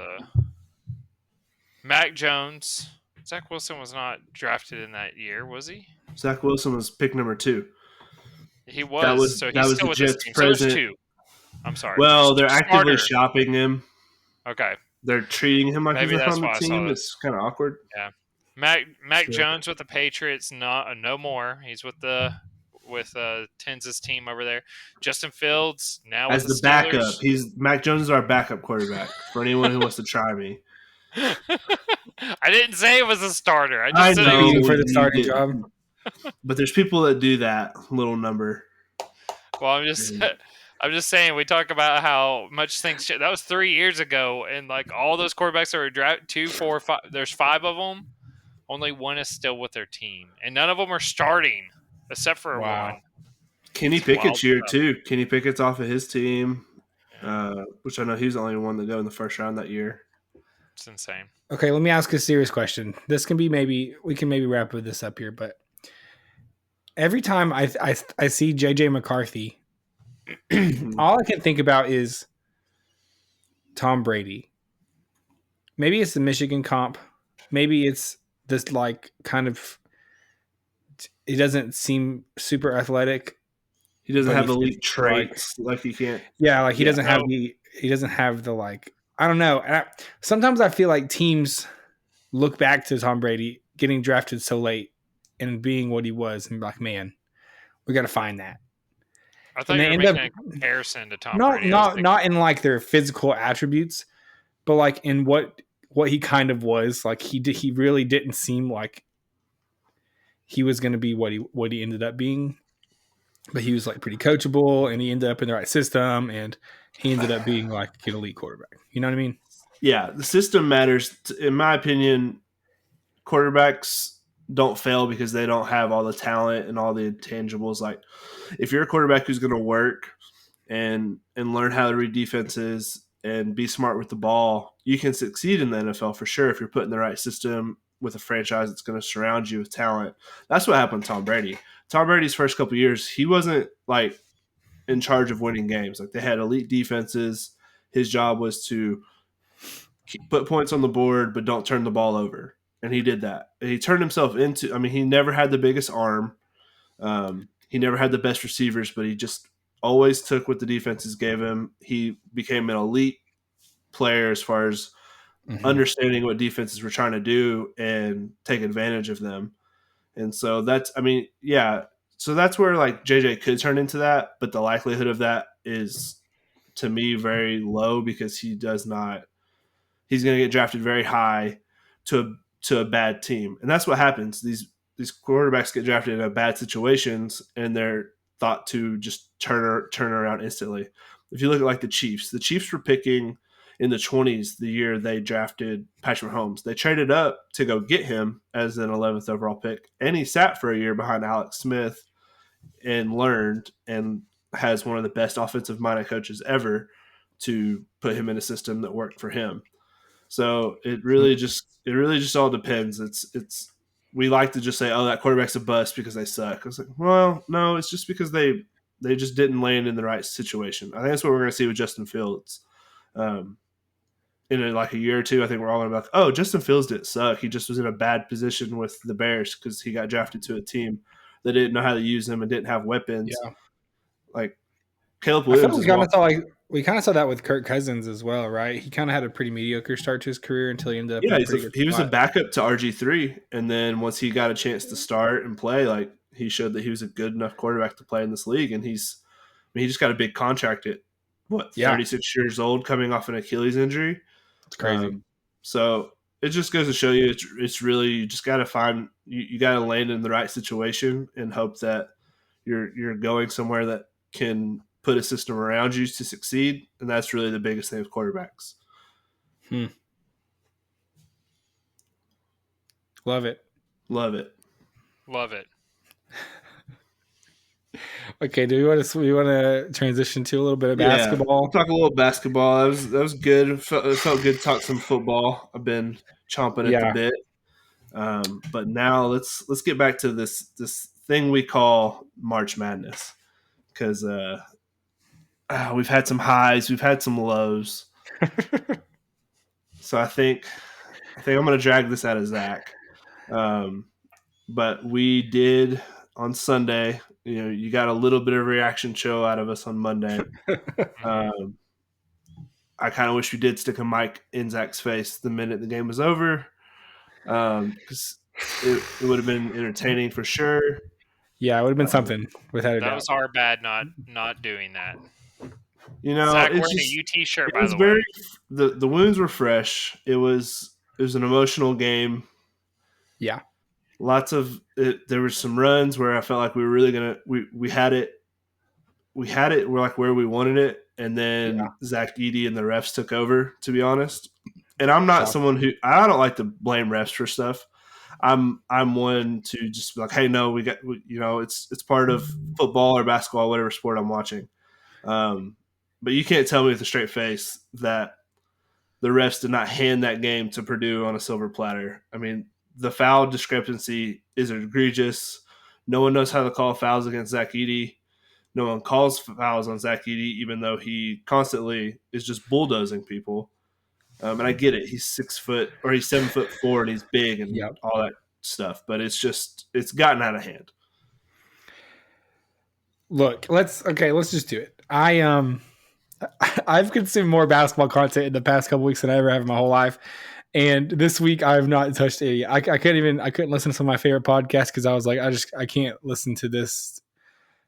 Mac Jones. Zach Wilson was not drafted in that year, was he? Zach Wilson was pick number 2. He was. So he's still the with his Jets team. present. So there's 2. I'm sorry. Well, they're actively Starter. shopping him. Okay. They're treating him like Maybe he's that's on the why I saw team. this. It's kind of awkward. Yeah. Mac So- Jones with the Patriots, no more. He's with Tenz's team over there. Justin Fields now As with the backup, Steelers. Mac Jones is our backup quarterback for anyone who wants to try me. I didn't say it was a starter. I I just said know he was, for the you starting didn't. job. But there's people that do that little number. well, I'm just saying we talk about how much things that was 3 years ago, and like all those quarterbacks that were drafted 2, 4, 5. There's 5 of them. Only one is still with their team, and none of them are starting except for Wow. one. Kenny It's Pickett's wild here stuff. too. Kenny Pickett's off of his team, Yeah, which I know he's the only one that go in the first round that year. it's insane. Okay, let me ask a serious question. This can be we can maybe wrap this up here, but every time I see JJ McCarthy, all I can think about is Tom Brady. Maybe it's the Michigan comp. Maybe it's this like kind of. It doesn't seem super athletic. He doesn't But have he elite fits, traits like he can't. Yeah, like he Yeah, doesn't have the like. I don't know. Sometimes I feel like teams look back to Tom Brady getting drafted so late and being what he was, and be like, man, we got to find that. I thought And you they were end making a comparison to Tom Not Brady. I was thinking- not in like their physical attributes, but like in what he kind of was. Like he really didn't seem like he was going to be what he ended up being. But he was like pretty coachable, and he ended up in the right system, and he ended up being like an elite quarterback. You know what I mean? Yeah, the system matters. In my opinion, quarterbacks don't fail because they don't have all the talent and all the intangibles. Like, if you're a quarterback who's going to work and learn how to read defenses and be smart with the ball, you can succeed in the NFL for sure if you're put in the right system with a franchise that's going to surround you with talent. That's what happened to Tom Brady. Tom Brady's first couple of years, he wasn't like in charge of winning games. Like, they had elite defenses. His job was to put points on the board, but don't turn the ball over. And he did that. And he turned himself into, I mean, he never had the biggest arm. He never had the best receivers, but he just always took what the defenses gave him. He became an elite player as far as understanding what defenses were trying to do and take advantage of them. And so that's, I mean, yeah. So that's where like JJ could turn into that, but the likelihood of that is, to me, very low because he's going to get drafted very high to a bad team. And that's what happens. These quarterbacks get drafted in bad situations and they're thought to just turn around instantly. If you look at like the Chiefs were picking in the 20s the year they drafted Patrick Mahomes. They traded up to go get him as an 11th overall pick, and he sat for a year behind Alex Smith and learned and has one of the best offensive-minded coaches ever to put him in a system that worked for him. So it really just all depends. It's we like to just say, oh, that quarterback's a bust because they suck. It's like, well, no, it's just because they just didn't land in the right situation. I think that's what we're going to see with Justin Fields. In like a year or two, I think we're all going to be like, oh, Justin Fields didn't suck. He just was in a bad position with the Bears because he got drafted to a team that didn't know how to use him and didn't have weapons. Yeah. Like Caleb I feel Williams. we kind of saw that with Kirk Cousins as well, right? He kind of had a pretty mediocre start to his career until he ended up. Yeah, in a pretty good he was a spot. backup to RG3, and then once he got a chance to start and play, like he showed that he was a good enough quarterback to play in this league, and he just got a big contract at 36 years old, coming off an Achilles injury. It's crazy. So it just goes to show you, it's really, you just got to find, you got to land in the right situation and hope that you're going somewhere that can put a system around you to succeed. And that's really the biggest thing with quarterbacks. Love it. Love it. Love it. Okay, do we want to transition to a little bit of basketball? We'll talk a little basketball. That was good. It felt good to talk some football. I've been chomping at the bit. But now let's get back to this thing we call March Madness, because we've had some highs, we've had some lows. So I think I'm going to drag this out of Zach. But we did on Sunday. You got a little bit of a reaction show out of us on Monday. I kind of wish we did stick a mic in Zach's face the minute the game was over, because it would have been entertaining for sure. Yeah, it would have been something without a doubt. That was our bad not doing that. Zach wearing a UT shirt, by the way. The wounds were fresh. It was an emotional game. Yeah. Lots of it. There were some runs where I felt like we were really we had it. We're like where we wanted it, and then Zach Edey and the refs took over, to be honest. And I'm not someone who, I don't like to blame refs for stuff. I'm one to just be like, hey, no, it's part of football or basketball, whatever sport I'm watching. But you can't tell me with a straight face that the refs did not hand that game to Purdue on a silver platter. I mean, the foul discrepancy is egregious. No one knows how to call fouls against Zach Edey. No one calls fouls on Zach Edey, even though he constantly is just bulldozing people. And I get it. He's 7'4" and he's big and all that stuff. But it's gotten out of hand. Look, let's just do it. I've consumed more basketball content in the past couple weeks than I ever have in my whole life. And this week I have not touched it. I couldn't listen to some of my favorite podcasts because I was like, I can't listen to this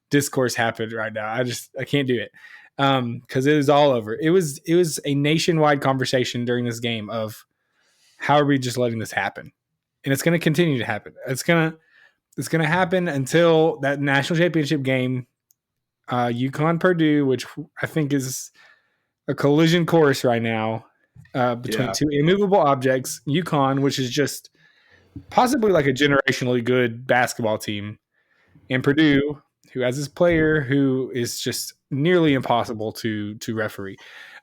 discourse happen right now. I can't do it. Because it was all over. It was a nationwide conversation during this game of how are we just letting this happen? And it's going to continue to happen. It's going to happen until that national championship game, Yukon Purdue, which I think is a collision course right now between two immovable objects. Yukon, which is just possibly like a generationally good basketball team, and Purdue, who has this player who is just nearly impossible to referee.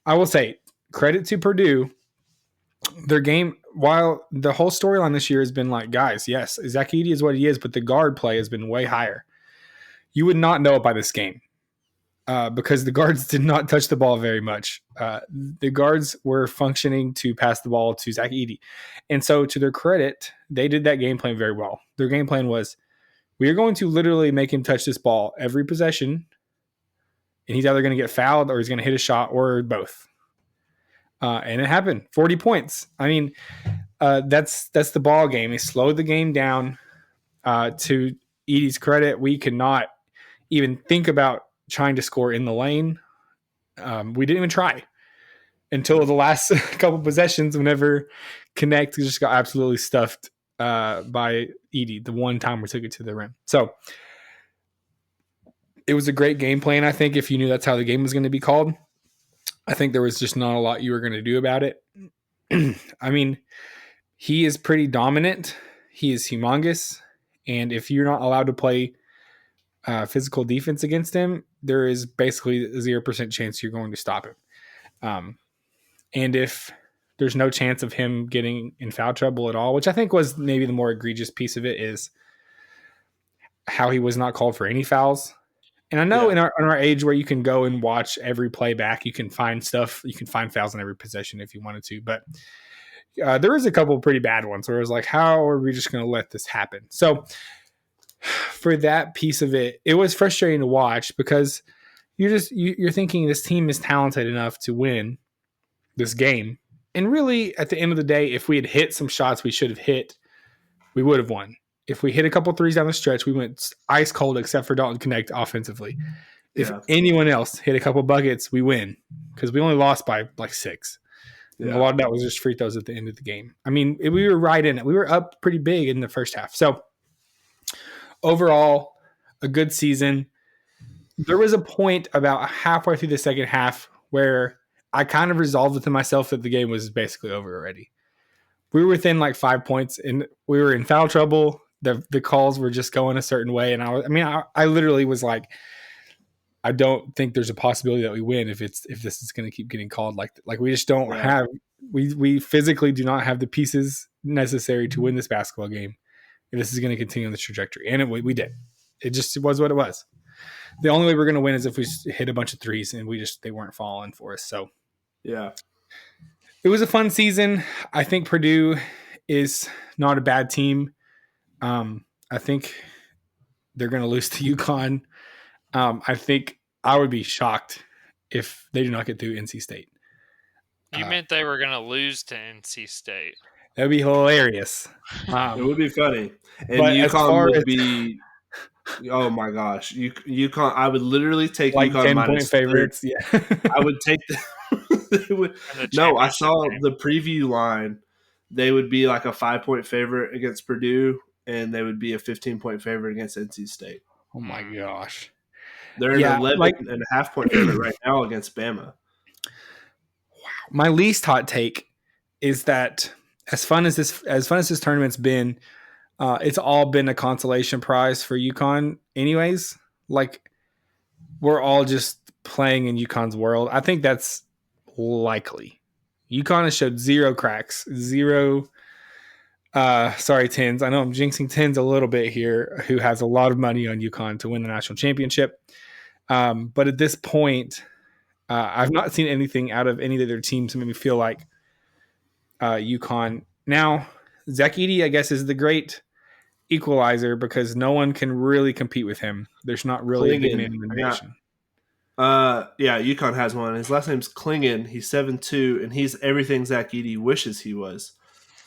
I will say, credit to Purdue. Their game, while the whole storyline this year has been like, guys, yes, Zach Edey is what he is, but the guard play has been way higher. You would not know it by this game because the guards did not touch the ball very much. The guards were functioning to pass the ball to Zach Edey. And so to their credit, they did that game plan very well. Their game plan was, we are going to literally make him touch this ball every possession, and he's either going to get fouled or he's going to hit a shot or both. And it happened. 40 points. I mean, that's the ball game. He slowed the game down. To Edey's credit, we could not even think about trying to score in the lane. We didn't even try until the last couple possessions. Whenever Connect just got absolutely stuffed by Edey the one time we took it to the rim. So it was a great game plan. I think if you knew that's how the game was going to be called, I think there was just not a lot you were going to do about it. I mean, he is pretty dominant. He is humongous. And if you're not allowed to play physical defense against him, there is basically a 0% chance you're going to stop him. And if there's no chance of him getting in foul trouble at all, which I think was maybe the more egregious piece of it, is how he was not called for any fouls. And I know in our age where you can go and watch every play back, you can find stuff, you can find fouls in every possession if you wanted to. But there was a couple of pretty bad ones where it was like, how are we just going to let this happen? So for that piece of it, it was frustrating to watch because you're thinking this team is talented enough to win this game. And really, at the end of the day, if we had hit some shots we should have hit, we would have won. If we hit a couple threes down the stretch, we went ice cold except for Dalton Connect offensively. If Yeah. anyone else hit a couple buckets, we win because we only lost by like 6. And a lot of that was just free throws at the end of the game. I mean, we were right in it. We were up pretty big in the first half. So overall, a good season. There was a point about halfway through the second half where I kind of resolved within myself that the game was basically over already. We were within like 5 points and we were in foul trouble. The calls were just going a certain way. And I literally was like, I don't think there's a possibility that we win if this is going to keep getting called like we just don't have we physically do not have the pieces necessary to win this basketball game if this is going to continue on this trajectory. And we did. It was what it was. The only way we're going to win is if we hit a bunch of threes and they weren't falling for us. So yeah, it was a fun season. I think Purdue is not a bad team. I think they're going to lose to Yukon. I think I would be shocked if they do not get through NC State. You meant they were going to lose to NC State. That would be hilarious. It would be funny. And Yukon would be, oh my gosh. Yukon, I would literally take like Yukon 10-point favorites. 3. Yeah. I would take No, I saw the preview line. They would be like a 5-point favorite against Purdue, and they would be a 15-point favorite against NC State. Oh my gosh. They're an 11.5-point favorite right now against Bama. Wow. My least hot take is that as fun as this tournament's been, it's all been a consolation prize for Yukon anyways. Like, we're all just playing in Yukon's world. I think that's likely. Yukon has showed 0 cracks, 0 sorry, Tins. I know I'm jinxing Tins a little bit here, who has a lot of money on Yukon to win the national championship. But at this point, I've not seen anything out of any of their teams to make me feel like Yukon. Now, Zach Edey, I guess, is the great equalizer because no one can really compete with him. There's not really a big man in the nation. Yeah, Yukon has one. His last name's Klingon. He's 7'2", and he's everything Zach Edey wishes he was.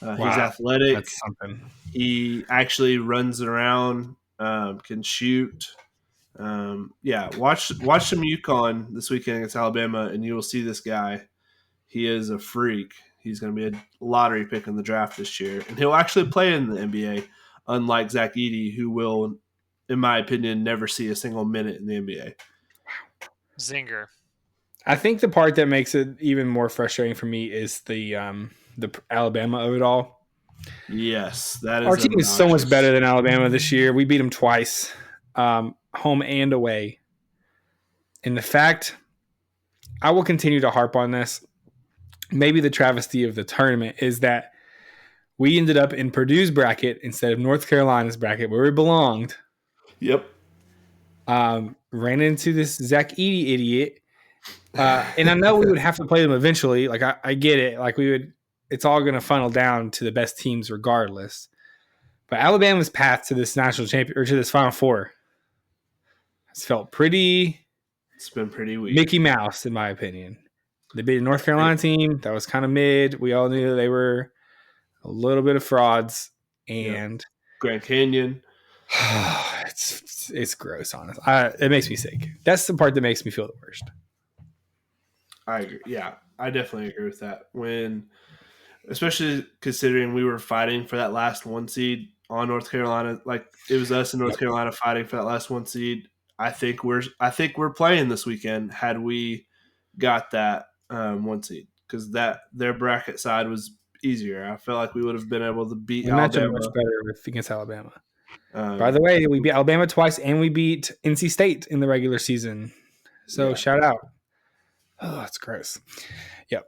Wow. He's athletic. That's something. He actually runs around, can shoot. Watch some Yukon this weekend against Alabama, and you will see this guy. He is a freak. He's going to be a lottery pick in the draft this year, and he'll actually play in the NBA, unlike Zach Edey, who will, in my opinion, never see a single minute in the NBA. Zinger. I think the part that makes it even more frustrating for me is the Alabama of it all. Yes, that is. Our team is so much better than Alabama this year. We beat them twice, home and away. And the fact, I will continue to harp on this, maybe the travesty of the tournament is that we ended up in Purdue's bracket instead of North Carolina's bracket where we belonged. Yep. Ran into this Zach Edey idiot. And I know we would have to play them eventually. Like, I get it. Like, it's all going to funnel down to the best teams regardless. But Alabama's path to this national champion or to this Final Four has felt pretty. It's been pretty weak. Mickey Mouse, in my opinion. They beat a North Carolina team that was kind of mid. We all knew they were a little bit of frauds. And Grand Canyon. It's gross, honestly. It makes me sick. That's the part that makes me feel the worst. I agree. Yeah, I definitely agree with that. Especially considering we were fighting for that last 1 seed on North Carolina, like it was us in North Carolina fighting for that last 1 seed. I think we're playing this weekend had we got that 1 seed because their bracket side was easier. I felt like we would have been able to beat Alabama much better against Alabama. By the way, we beat Alabama twice and we beat NC State in the regular season. So shout out. Oh, that's gross. Yep.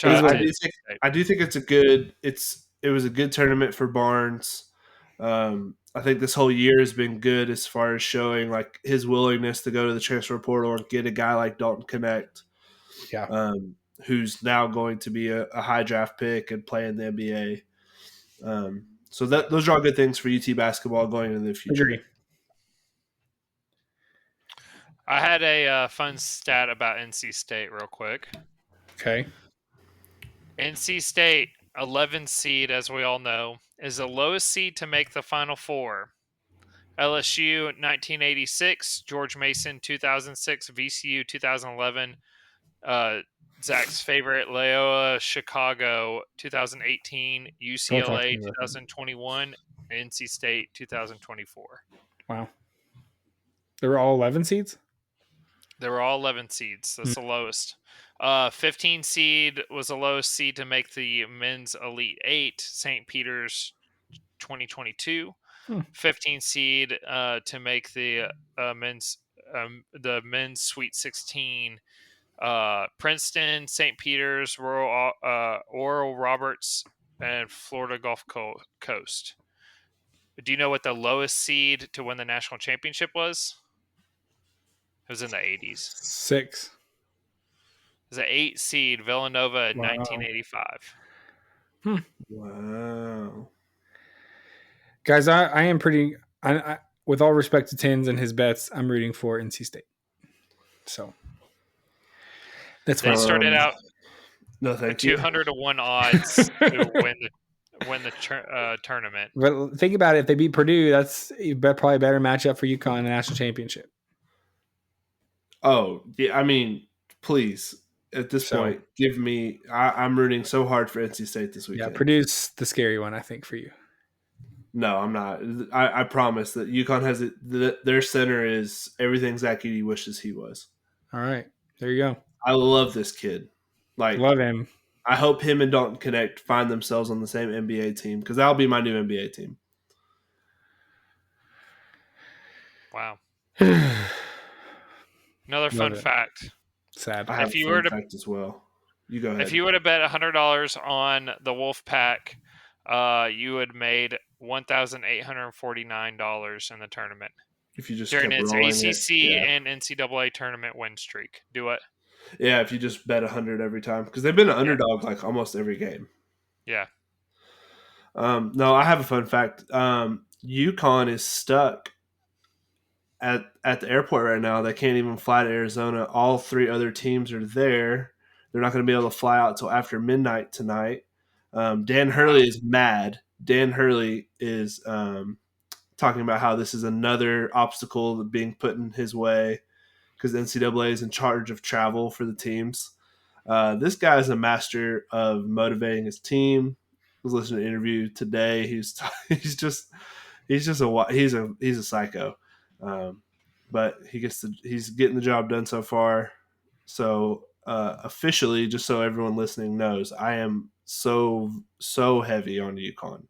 I do think it was a good tournament for Barnes. I think this whole year has been good as far as showing like his willingness to go to the transfer portal and get a guy like Dalton Connect. Yeah. Who's now going to be a high draft pick and play in the NBA. So those are all good things for UT basketball going into the future. Agree. I had a fun stat about NC State real quick. Okay. NC State, 11 seed, as we all know, is the lowest seed to make the Final Four. LSU 1986, George Mason 2006, VCU 2011, Zach's favorite Loyola Chicago 2018, Don't talk to UCLA me about that. 2021, NC State 2024. Wow. There were all 11 seeds? They were all 11 seeds. That's the lowest. 15 seed was the lowest seed to make the men's Elite Eight, St. Peter's 2022. 15 seed to make the men's Sweet 16. Princeton, St. Peter's, Oral Roberts, and Florida Gulf Coast. Do you know what the lowest seed to win the national championship was? It was in the 80s. 6. It was an 8 seed, Villanova in Wow. 1985. Wow. Guys, I am pretty. With all respect to Tins and his bets, I'm rooting for NC State. So that's They fine. started out No, thank at you. 200 to 1 odds to win the tournament. But think about it. If they beat Purdue, that's probably a better matchup for Yukon in the national championship. Oh, yeah. I mean, please, at this point, give me. I'm rooting so hard for NC State this weekend. Yeah, Purdue's the scary one, I think, for you. No, I'm not. I promise that Yukon has it. Their center is everything Zach Edey wishes he was. All right, there you go. I love this kid. Love him. I hope him and Dalton Connect find themselves on the same NBA team because that'll be my new NBA team. Wow. Another fun fact. Sad. I have a fun fact as well. You go ahead. If you would have bet $100 on the Wolfpack, you would have made $1,849 in the tournament. If you just during kept its rolling ACC and NCAA tournament win streak. Do it. Yeah, if you just bet 100 every time. Because they've been an underdog like almost every game. Yeah. No, I have a fun fact. Yukon is stuck at the airport right now. They can't even fly to Arizona. All 3 other teams are there. They're not going to be able to fly out until after midnight tonight. Dan Hurley is mad. Dan Hurley is talking about how this is another obstacle being put in his way because the NCAA is in charge of travel for the teams. This guy is a master of motivating his team. I was listening to an interview today. He's just a psycho. But he's getting the job done so far. So officially, just so everyone listening knows, I am so heavy on Yukon.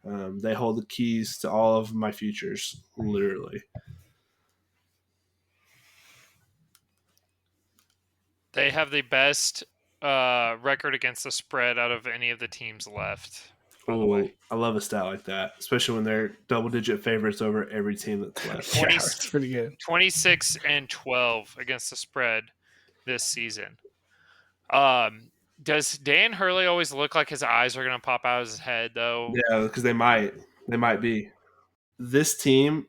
They hold the keys to all of my futures, literally. They have the best record against the spread out of any of the teams left. By the way, I love a stat like that, especially when they're double-digit favorites over every team that's left. Yeah, that's pretty good. 26-12 against the spread this season. Does Dan Hurley always look like his eyes are going to pop out of his head, though? Yeah, because they might be. This team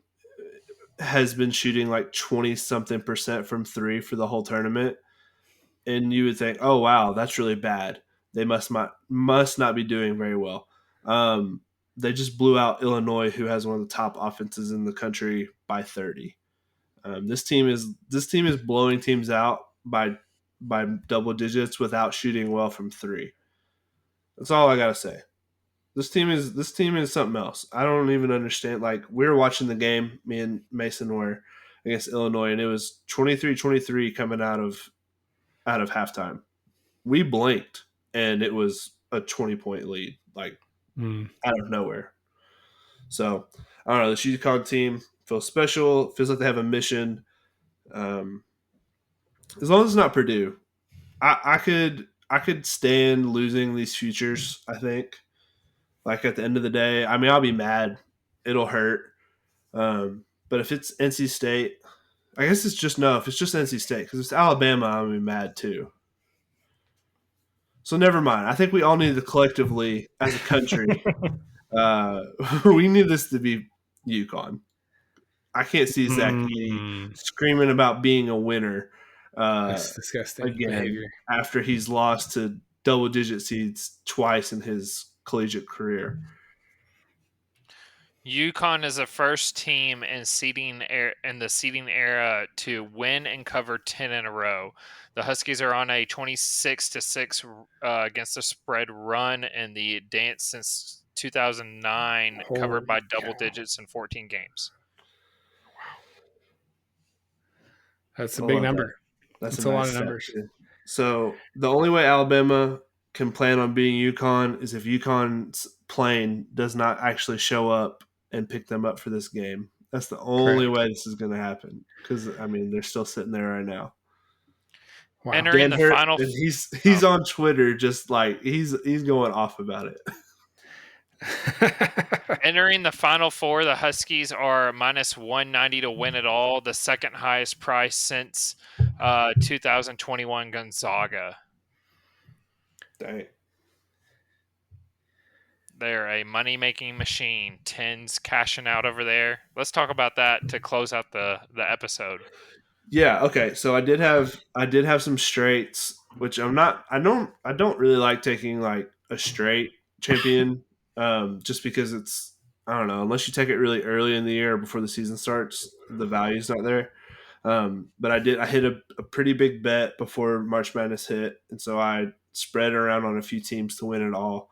has been shooting like 20-something% from 3 for the whole tournament, and you would think, oh wow, that's really bad. They must not be doing very well. They just blew out Illinois, who has one of the top offenses in the country, by 30. This team is blowing teams out by double digits without shooting well from 3. That's all I gotta say. This team is something else. I don't even understand. Like, we were watching the game, me and Mason were against Illinois, and it was 23-23 coming out of halftime. We blinked, and it was a 20-point lead, like out of nowhere. So I don't know. The Yukon team feels special. Feels like they have a mission. As long as it's not Purdue, I could stand losing these futures. I think. Like, at the end of the day, I mean, I'll be mad. It'll hurt. But if it's NC State, I guess it's just no. If it's just NC State, because it's Alabama, I'll be mad too. So never mind. I think we all need to collectively, as a country, we need this to be Yukon. I can't see Zach Edey screaming about being a winner. That's disgusting again behavior. After he's lost to double-digit seeds twice in his collegiate career. Yukon is the first team in the seeding era to win and cover 10 in a row. The Huskies are on a 26-6 against the spread run in the dance since 2009, covered by double digits in 14 games. That's a big number. That's a lot of numbers. So the only way Alabama can plan on beating Yukon is if Yukon's plane does not actually show up and pick them up for this game. That's the only way this is going to happen. Because I mean, they're still sitting there right now. Wow. Entering the final, and he's on Twitter, just like he's going off about it. Entering the Final Four, the Huskies are minus 190 to win it all, the second highest price since 2021 Gonzaga. Dang. They're a money-making machine. Tens cashing out over there. Let's talk about that to close out the episode. Yeah. Okay. So I did have some straights, which I don't really like taking like a straight champion, just because it's, I don't know, unless you take it really early in the year before the season starts, the value's not there. But I hit a pretty big bet before March Madness hit, and so I spread around on a few teams to win it all.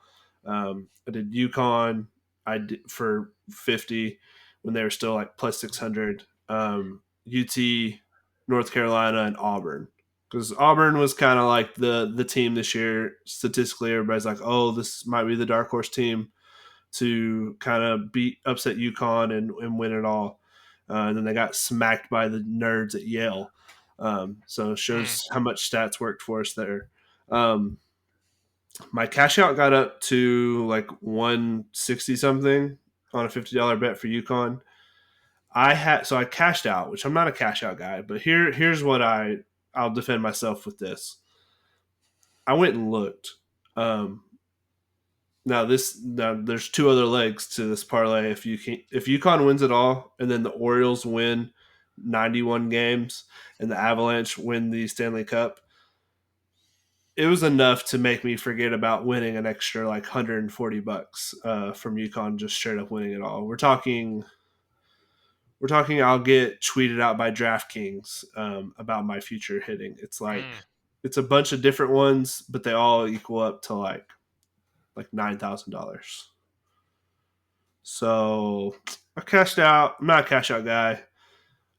I did Yukon. I did for 50 when they were still like plus 600. UT, North Carolina, and Auburn, because Auburn was kind of like the team this year. Statistically, everybody's like, oh, this might be the dark horse team to kind of upset Yukon and win it all. And then they got smacked by the nerds at Yale. So it shows how much stats worked for us there. My cash out got up to like 160 something on a $50 bet for Yukon. I cashed out, which I'm not a cash out guy, but here's what I'll defend myself with this. I went and looked. Now there's two other legs to this parlay. If Yukon wins it all, and then the Orioles win 91 games, and the Avalanche win the Stanley Cup, it was enough to make me forget about winning an extra like $140 from Yukon, just straight up winning it all. We're talking I'll get tweeted out by DraftKings about my future hitting. It's like it's a bunch of different ones, but they all equal up to like $9,000. So I cashed out. I'm not a cash out guy.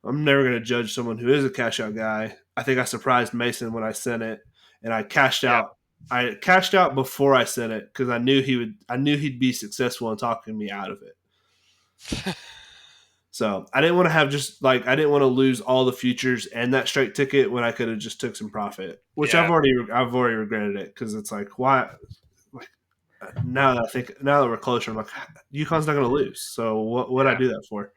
I'm never going to judge someone who is a cash out guy. I think I surprised Mason when I sent it, and I cashed out. I cashed out before I sent it because I knew he'd be successful in talking me out of it. So I didn't want to have I didn't want to lose all the futures and that straight ticket when I could have just took some profit, which I've already regretted it, because it's like, why? Like, now that we're closer, I'm like, UConn's not going to lose. So what I do that for?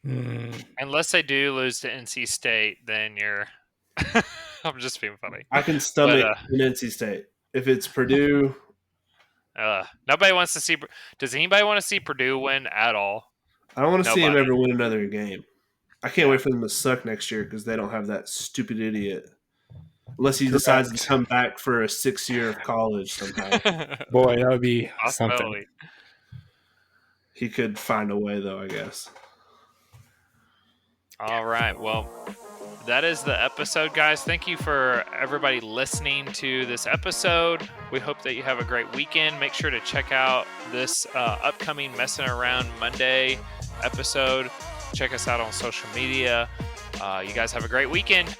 Unless they do lose to NC State, then you're. I'm just being funny. I can stomach an NC State. If it's Purdue, nobody wants to see. Does anybody want to see Purdue win at all? I don't want to see him ever win another game. I can't wait for them to suck next year because they don't have that stupid idiot. Unless he decides to come back for a 6th year of college sometime. Boy, that would be something. He could find a way, though, I guess. All right. Well, that is the episode, guys. Thank you for everybody listening to this episode. We hope that you have a great weekend. Make sure to check out this upcoming Messing Around Monday episode. Check us out on social media. You guys have a great weekend.